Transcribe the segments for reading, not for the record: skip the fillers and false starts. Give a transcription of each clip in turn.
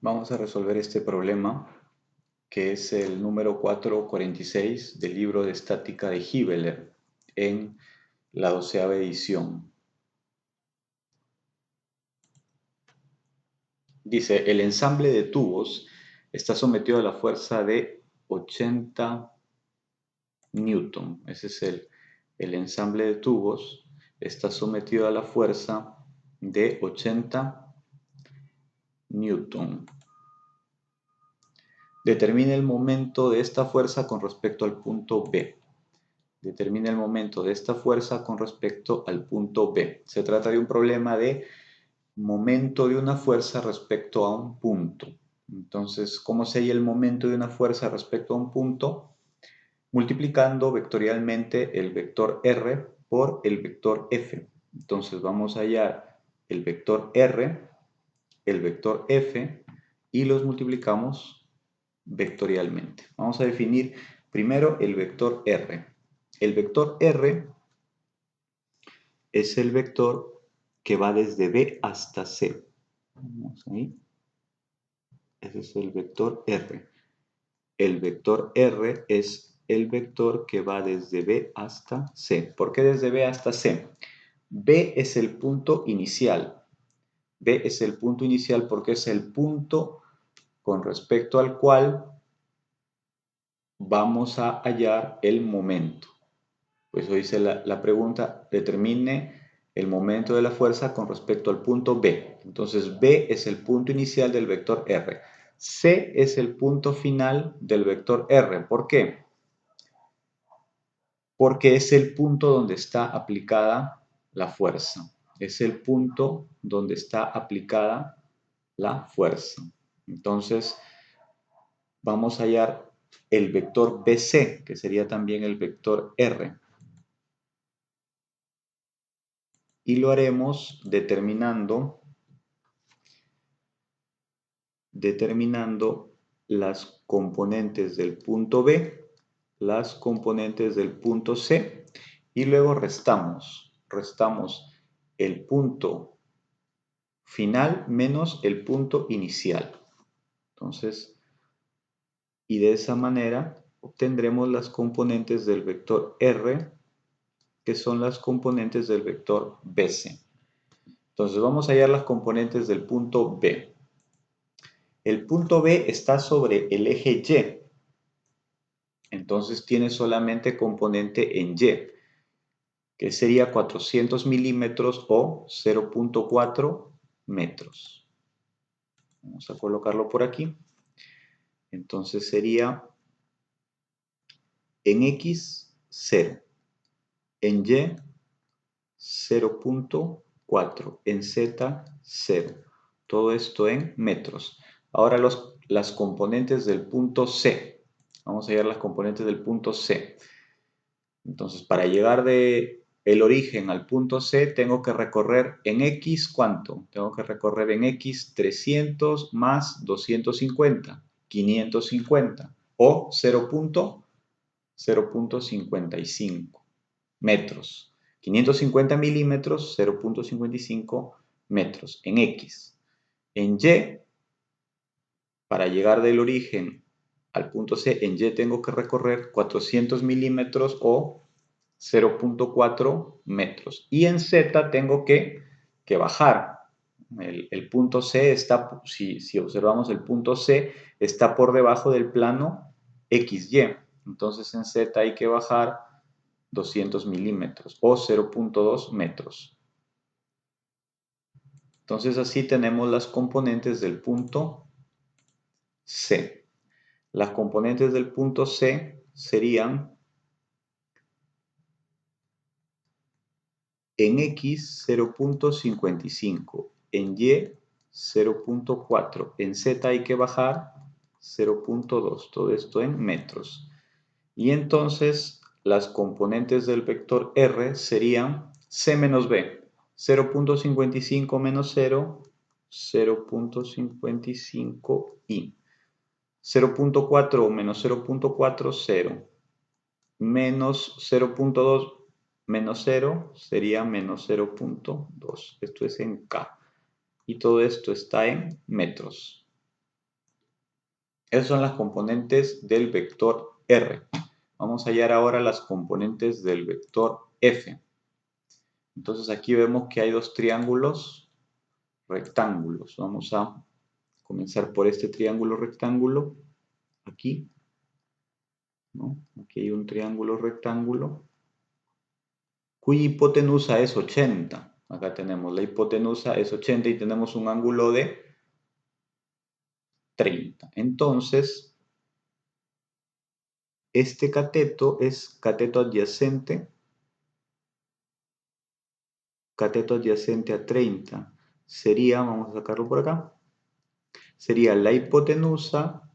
Vamos a resolver este problema, que es el número 446 del libro de estática de Hibbeler en la 12ª edición. Dice, el ensamble de tubos está sometido a la fuerza de 80 newton. Ese es el ensamble de tubos está sometido a la fuerza de 80 newton. Determina el momento de esta fuerza con respecto al punto B. Determina el momento de esta fuerza con respecto al punto B. Se trata de un problema de momento de una fuerza respecto a un punto. Entonces, ¿cómo se halla el momento de una fuerza respecto a un punto? Multiplicando vectorialmente el vector R por el vector F. Entonces vamos a hallar el vector R, el vector F y los multiplicamos vectorialmente. Vamos a definir primero el vector R. El vector R es el vector que va desde B hasta C. Vamos ahí. Ese es el vector R. El vector R es el vector que va desde B hasta C. ¿Por qué desde B hasta C? B es el punto inicial. B es el punto inicial porque es el punto con respecto al cual vamos a hallar el momento. Pues hoy dice la pregunta, determine el momento de la fuerza con respecto al punto B. Entonces B es el punto inicial del vector R. C es el punto final del vector R. ¿Por qué? Porque es el punto donde está aplicada la fuerza. Es el punto donde está aplicada la fuerza. Entonces vamos a hallar el vector BC, que sería también el vector R. Y lo haremos determinando las componentes del punto B, las componentes del punto C, y luego restamos el punto final menos el punto inicial. Entonces, y de esa manera obtendremos las componentes del vector R, que son las componentes del vector BC. Entonces vamos a hallar las componentes del punto B. El punto B está sobre el eje Y, entonces tiene solamente componente en Y, que sería 400 milímetros o 0.4 metros. Vamos a colocarlo por aquí. Entonces sería en X 0, en Y 0.4, en Z 0. Todo esto en metros. Ahora las componentes del punto C. Vamos a hallar las componentes del punto C. Entonces, para llegar de el origen al punto C, tengo que recorrer en X, ¿cuánto? Tengo que recorrer en X 300 más 250, 550, o 0.55 metros. 550 milímetros, 0.55 metros en X. En Y, para llegar del origen al punto C, en Y tengo que recorrer 400 milímetros o 0.4 metros. Y en Z tengo que bajar. El punto C está, si observamos el punto C, está por debajo del plano XY. Entonces en Z hay que bajar 200 milímetros o 0.2 metros. Entonces así tenemos las componentes del punto C. Las componentes del punto C serían en X 0.55, en Y 0.4, en Z hay que bajar 0.2, todo esto en metros. Y entonces las componentes del vector R serían C menos B, 0.55 menos 0, 0.55i. 0.4 menos 0.4, 0. Menos 0.2 menos 0 sería menos 0.2. Esto es en K. Y todo esto está en metros. Esas son las componentes del vector R. Vamos a hallar ahora las componentes del vector F. Entonces aquí vemos que hay dos triángulos rectángulos. Vamos a comenzar por este triángulo rectángulo. Aquí, ¿no? Aquí hay un triángulo rectángulo cuya hipotenusa es 80. Acá tenemos la hipotenusa es 80 y tenemos un ángulo de 30. Entonces, este cateto es cateto adyacente a 30. Sería, vamos a sacarlo por acá, sería la hipotenusa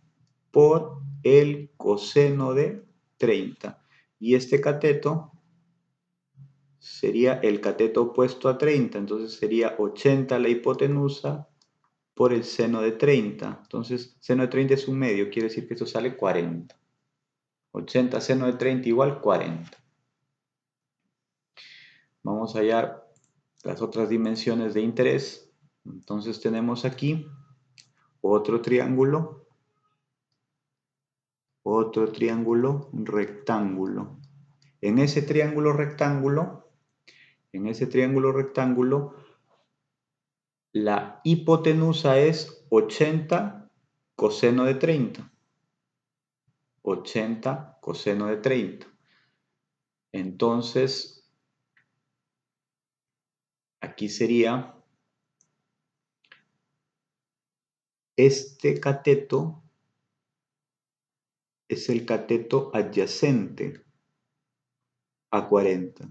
por el coseno de 30. Y este cateto sería el cateto opuesto a 30. Entonces sería 80 la hipotenusa por el seno de 30. Entonces, seno de 30 es un medio, quiere decir que esto sale 40. 80 seno de 30 igual 40. Vamos a hallar las otras dimensiones de interés. Entonces tenemos aquí otro triángulo rectángulo. En ese triángulo rectángulo, la hipotenusa es 80 coseno de 30. 80 coseno de 30. Entonces, aquí sería este cateto es el cateto adyacente a 40.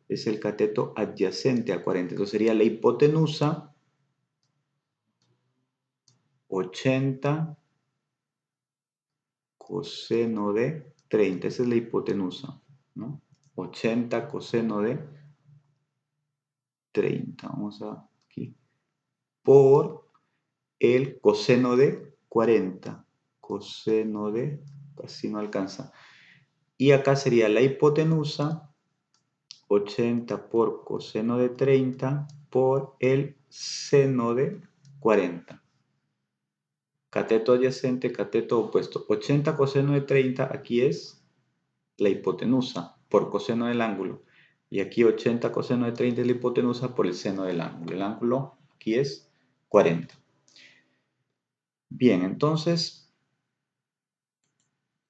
Es el cateto adyacente a 40. Entonces sería la hipotenusa 80 coseno de 30. Esa es la hipotenusa, ¿no? 80 coseno de 30. Vamos a aquí. Por el coseno de 40. Coseno de, casi no alcanza. Y acá sería la hipotenusa 80 por coseno de 30 por el seno de 40. Cateto adyacente, cateto opuesto. 80 coseno de 30, aquí es la hipotenusa por coseno del ángulo. Y aquí 80 coseno de 30 es la hipotenusa por el seno del ángulo. El ángulo aquí es 40. Bien, entonces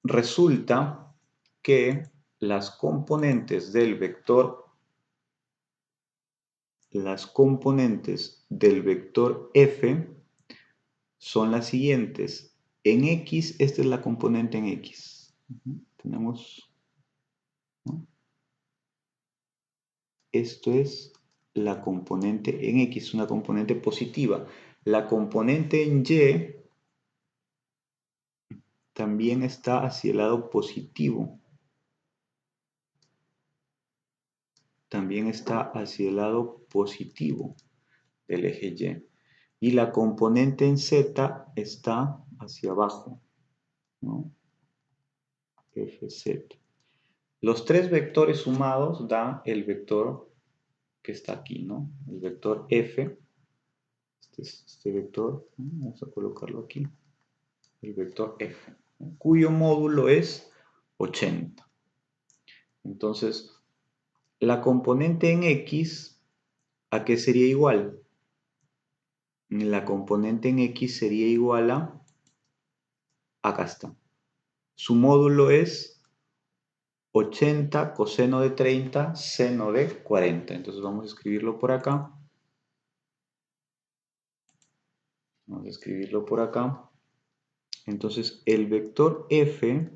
resulta que las componentes del vector f son las siguientes. En x, esta es la componente en x. Tenemos, ¿no? Esto es la componente en x, una componente positiva. La componente en y también está hacia el lado positivo. También está hacia el lado positivo del eje y. Y la componente en z está hacia abajo, ¿no? Eje z. Los tres vectores sumados dan el vector que está aquí, ¿no? El vector f. Este es este vector. Vamos a colocarlo aquí. El vector f, ¿no? Cuyo módulo es 80. Entonces, la componente en x, ¿a qué sería igual? La componente en x sería igual a, acá está. Su módulo es 80 coseno de 30 seno de 40. Entonces vamos a escribirlo por acá. Vamos a escribirlo por acá. Entonces el vector f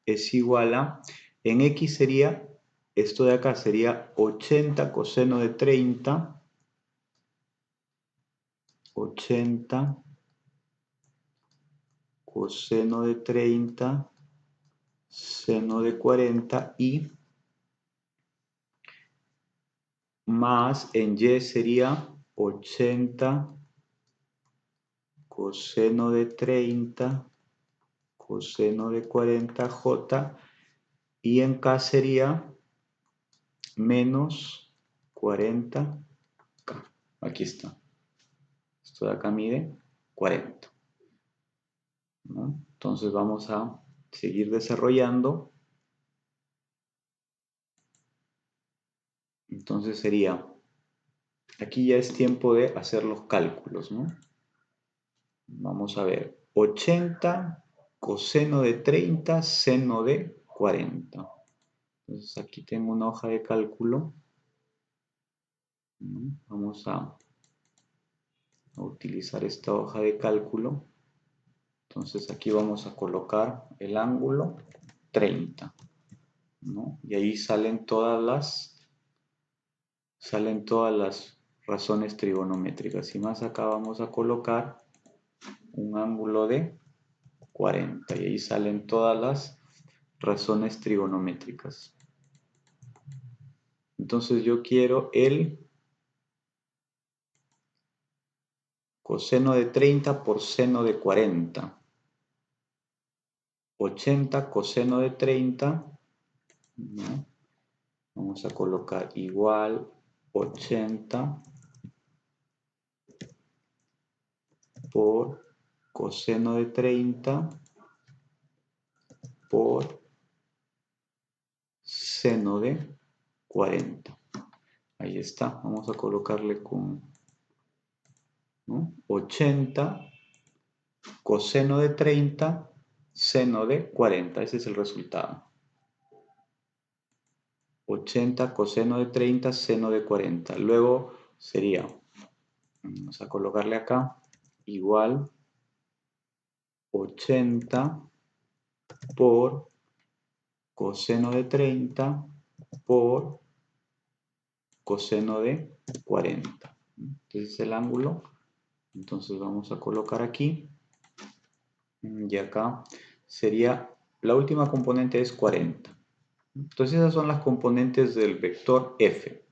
es igual a, en x sería, esto de acá sería 80 coseno de 30. 80 coseno de 30 seno de 40 y más en y sería 80 coseno de 30 coseno de 40j y en k sería menos 40k. Aquí está. Esto de acá mide 40. ¿No? Entonces vamos a seguir desarrollando. Entonces sería, aquí ya es tiempo de hacer los cálculos, ¿no? Vamos a ver, 80 coseno de 30 seno de 40. Entonces aquí tengo una hoja de cálculo. Vamos a utilizar esta hoja de cálculo. Entonces aquí vamos a colocar el ángulo 30, ¿no? Y ahí salen todas las razones trigonométricas. Y más acá vamos a colocar un ángulo de 40 y ahí salen todas las razones trigonométricas. Entonces yo quiero el coseno de 30 por seno de 40. 80 coseno de 30, ¿no? Vamos a colocar igual 80 por coseno de 30 por seno de 40. Ahí está, vamos a colocarle con, ¿no? 80 coseno de 30 seno de 40. Ese es el resultado. 80 coseno de 30 seno de 40. Luego sería, vamos a colocarle acá, igual 80 por coseno de 30 por coseno de 40. Entonces el ángulo. Entonces vamos a colocar aquí. Y acá sería, la última componente es 40. Entonces esas son las componentes del vector f.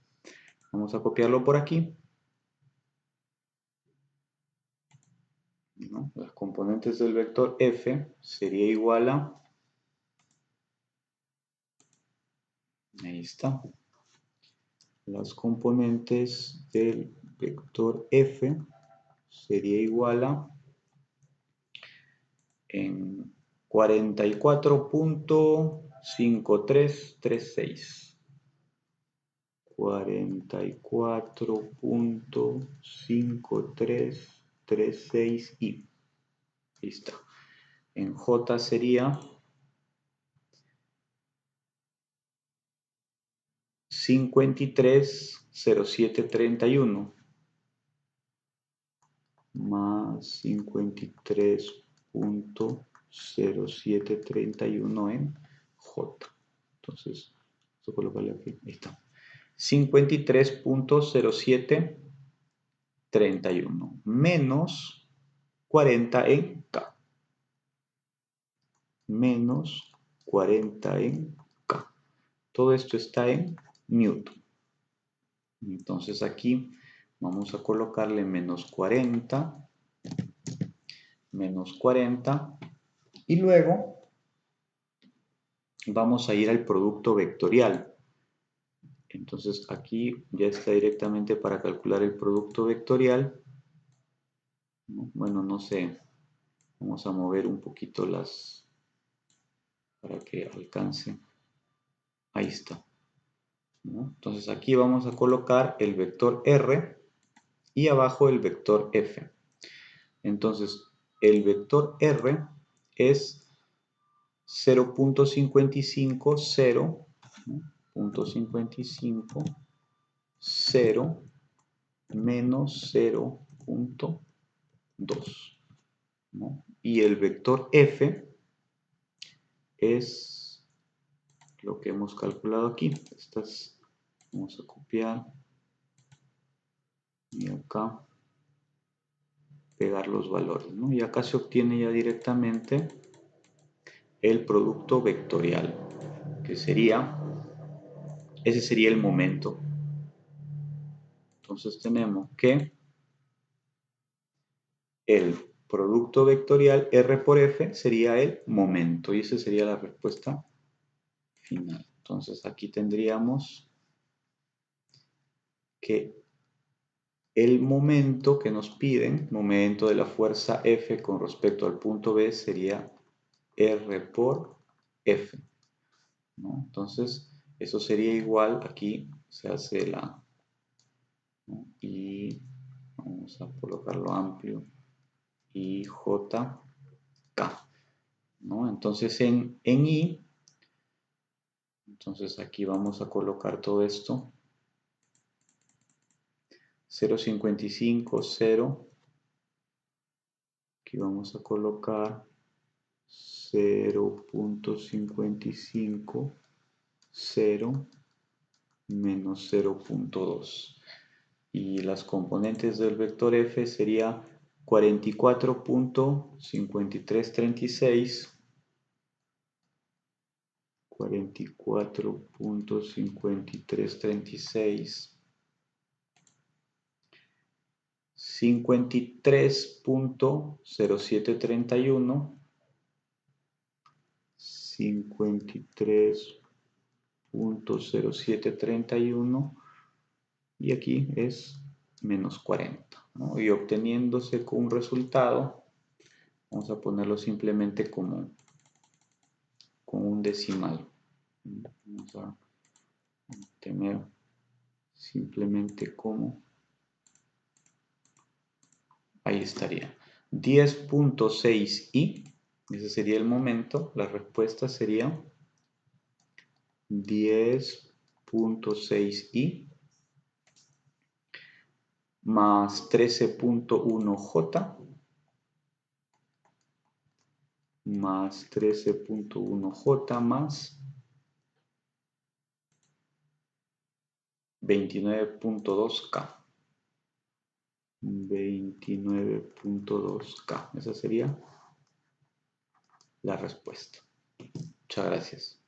Vamos a copiarlo por aquí. ¿No? Las componentes del vector f sería igual a, ahí está, las componentes del vector f sería igual a en 44.5336. 44.5336 y ahí está. En J sería 530731 más 53.0731 en J. Entonces, vamos a colocarle aquí. Ahí está. 53.0731 menos 40 en K. Menos 40 en K. Todo esto está en Newton. Entonces aquí vamos a colocarle menos 40 y luego vamos a ir al producto vectorial. Entonces aquí ya está directamente para calcular el producto vectorial. Bueno, no sé, vamos a mover un poquito las para que alcance. Ahí está. ¿No? Entonces aquí vamos a colocar el vector R y abajo el vector F. Entonces el vector R es 0.55, 0, ¿no? 0.55, 0, menos 0.2, ¿no? Y el vector F es lo que hemos calculado aquí. Estas vamos a copiar y acá pegar los valores, ¿no? Y acá se obtiene ya directamente el producto vectorial, que sería, ese sería el momento. Entonces tenemos que el producto vectorial R por F sería el momento, y esa sería la respuesta final. Entonces aquí tendríamos que el momento que nos piden, momento de la fuerza F con respecto al punto B sería R por F, ¿no? Entonces, eso sería igual, aquí se hace la, ¿no? Y vamos a colocarlo amplio, y JK, ¿no? Entonces, en I, entonces aquí vamos a colocar todo esto, 0,55, 0, aquí vamos a colocar 0,55, 0, menos 0,2. Y las componentes del vector F sería 44.5336, 44.5336, 53.0731, 53.0731, y aquí es menos 40, ¿no? Y obteniéndose con un resultado, vamos a ponerlo simplemente como con un decimal. Vamos a tener simplemente como, ahí estaría, 10.6i, ese sería el momento, la respuesta sería 10.6i más 13.1j más 13.1j más 29.2k. 29.2k. Esa sería la respuesta. Muchas gracias.